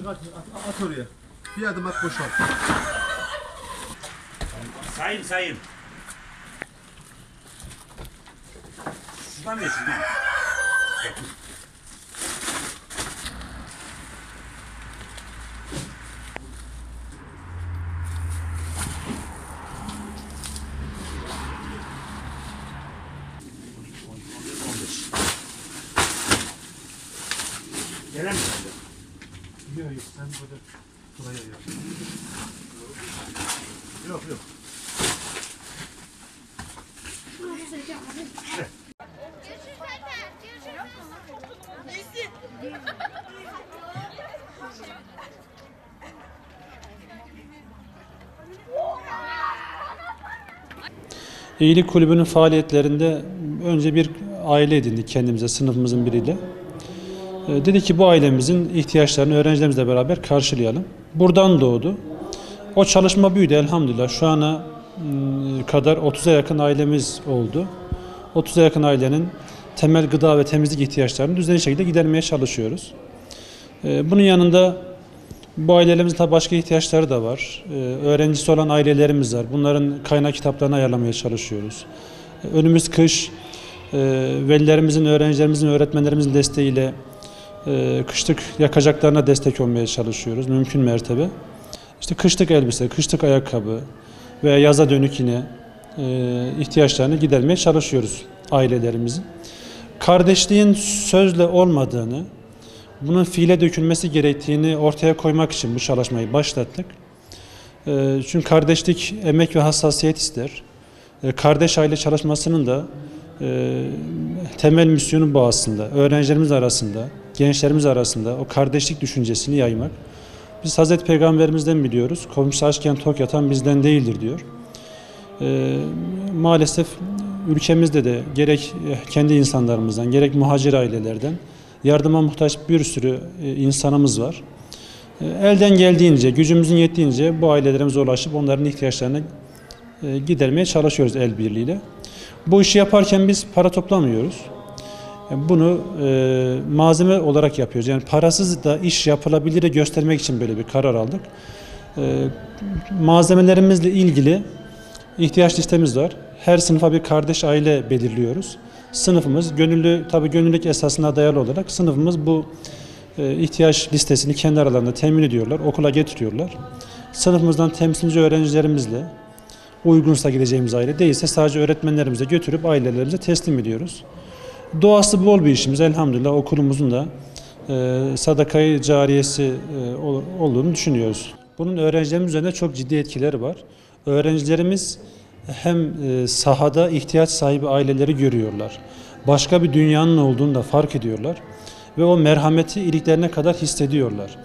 At oraya. Bir adım at boşalt. Sayın. Şuradan ver şuradan. Gelen mi? Yok sen burada buraya yap. Yok. İyilik Kulübü'nün faaliyetlerinde önce bir aile edindik kendimize, sınıfımızın biriyle. Dedi ki bu ailemizin ihtiyaçlarını öğrencilerimizle beraber karşılayalım. Buradan doğdu. O çalışma büyüdü elhamdülillah. Şu ana kadar 30'a yakın ailemiz oldu. 30'a yakın ailenin temel gıda ve temizlik ihtiyaçlarını düzenli şekilde gidermeye çalışıyoruz. Bunun yanında bu ailelerimizin tabii başka ihtiyaçları da var. Öğrencisi olan ailelerimiz var. Bunların kaynak kitaplarını ayarlamaya çalışıyoruz. Önümüz kış, velilerimizin, öğrencilerimizin, öğretmenlerimizin desteğiyle kışlık yakacaklarına destek olmaya çalışıyoruz mümkün mertebe. İşte kışlık elbise, kışlık ayakkabı veya yaza dönük yine ihtiyaçlarını gidermeye çalışıyoruz ailelerimizin. Kardeşliğin sözle olmadığını, bunun fiile dökülmesi gerektiğini ortaya koymak için bu çalışmayı başlattık. Çünkü kardeşlik emek ve hassasiyet ister. Kardeş aile çalışmasının da temel misyonu bu aslında. Öğrencilerimiz arasında, gençlerimiz arasında o kardeşlik düşüncesini yaymak. Biz Hazreti Peygamberimizden biliyoruz. Komşusu açken tok yatan bizden değildir diyor. Maalesef ülkemizde de gerek kendi insanlarımızdan, gerek muhacir ailelerden yardıma muhtaç bir sürü insanımız var. Elden geldiğince, gücümüzün yettiğince bu ailelerimize ulaşıp onların ihtiyaçlarını gidermeye çalışıyoruz el birliğiyle. Bu işi yaparken biz para toplamıyoruz. Bunu malzeme olarak yapıyoruz. Yani parasız da iş yapılabilir göstermek için böyle bir karar aldık. Malzemelerimizle ilgili ihtiyaç listemiz var. Her sınıfa bir kardeş aile belirliyoruz. Sınıfımız tabii gönüllülük esasına dayalı olarak sınıfımız bu ihtiyaç listesini kendi aralarında temin ediyorlar, okula getiriyorlar. Sınıfımızdan temsilci öğrencilerimizle uygunsa gideceğimiz aile, değilse sadece öğretmenlerimize götürüp ailelerimize teslim ediyoruz. Doğası bol bir işimiz elhamdülillah, okulumuzun da sadakayı cariyesi olduğunu düşünüyoruz. Bunun öğrencilerimiz üzerinde çok ciddi etkileri var. Öğrencilerimiz hem sahada ihtiyaç sahibi aileleri görüyorlar. Başka bir dünyanın olduğunu da fark ediyorlar. Ve o merhameti iliklerine kadar hissediyorlar.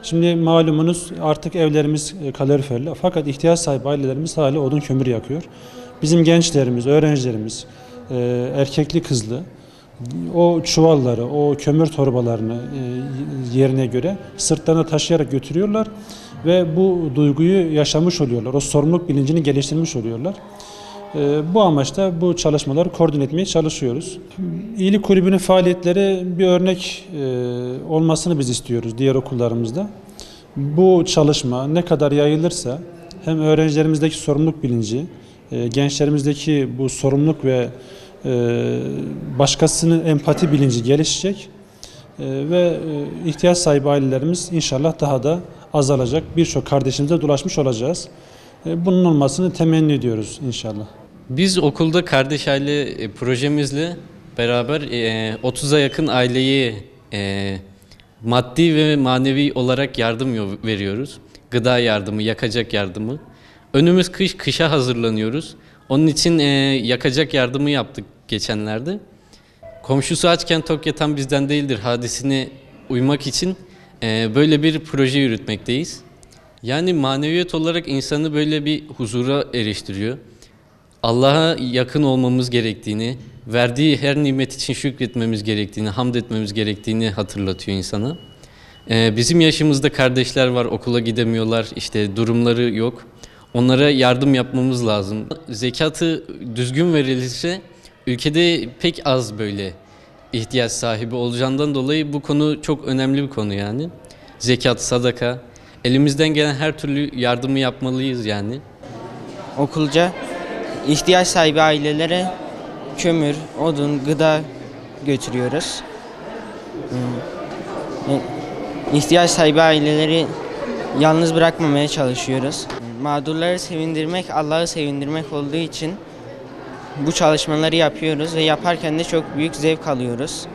Şimdi malumunuz artık evlerimiz kaloriferli, fakat ihtiyaç sahibi ailelerimiz hala odun kömür yakıyor. Bizim gençlerimiz, öğrencilerimiz, erkekli kızlı o çuvalları, o kömür torbalarını yerine göre sırtlarına taşıyarak götürüyorlar ve bu duyguyu yaşamış oluyorlar. O sorumluluk bilincini geliştirmiş oluyorlar. Bu amaçla bu çalışmaları koordine etmeye çalışıyoruz. İyilik Kulübü'nün faaliyetleri bir örnek olmasını biz istiyoruz diğer okullarımızda. Bu çalışma ne kadar yayılırsa hem öğrencilerimizdeki sorumluluk bilinci, gençlerimizdeki bu sorumluluk ve başkasının empati bilinci gelişecek ve ihtiyaç sahibi ailelerimiz inşallah daha da azalacak. Birçok kardeşimize dolaşmış olacağız. Bunun olmasını temenni ediyoruz inşallah. Biz okulda kardeş aile projemizle beraber 30'a yakın aileyi maddi ve manevi olarak yardım veriyoruz. Gıda yardımı, yakacak yardımı. Önümüz kışa hazırlanıyoruz. Onun için yakacak yardımı yaptık geçenlerde. Komşusu açken tok yatan bizden değildir hadisine uymak için böyle bir proje yürütmekteyiz. Yani maneviyat olarak insanı böyle bir huzura eriştiriyor. Allah'a yakın olmamız gerektiğini, verdiği her nimet için şükretmemiz gerektiğini, hamd etmemiz gerektiğini hatırlatıyor insana. Bizim yaşımızda kardeşler var, okula gidemiyorlar, işte durumları yok. Onlara yardım yapmamız lazım. Zekatı düzgün verilirse ülkede pek az böyle ihtiyaç sahibi olacağından dolayı bu konu çok önemli bir konu yani. zekat, sadaka. Elimizden gelen her türlü yardımı yapmalıyız yani. Okulca ihtiyaç sahibi ailelere kömür, odun, gıda götürüyoruz. İhtiyaç sahibi aileleri yalnız bırakmamaya çalışıyoruz. Mağdurları sevindirmek, Allah'ı sevindirmek olduğu için bu çalışmaları yapıyoruz ve yaparken de çok büyük zevk alıyoruz.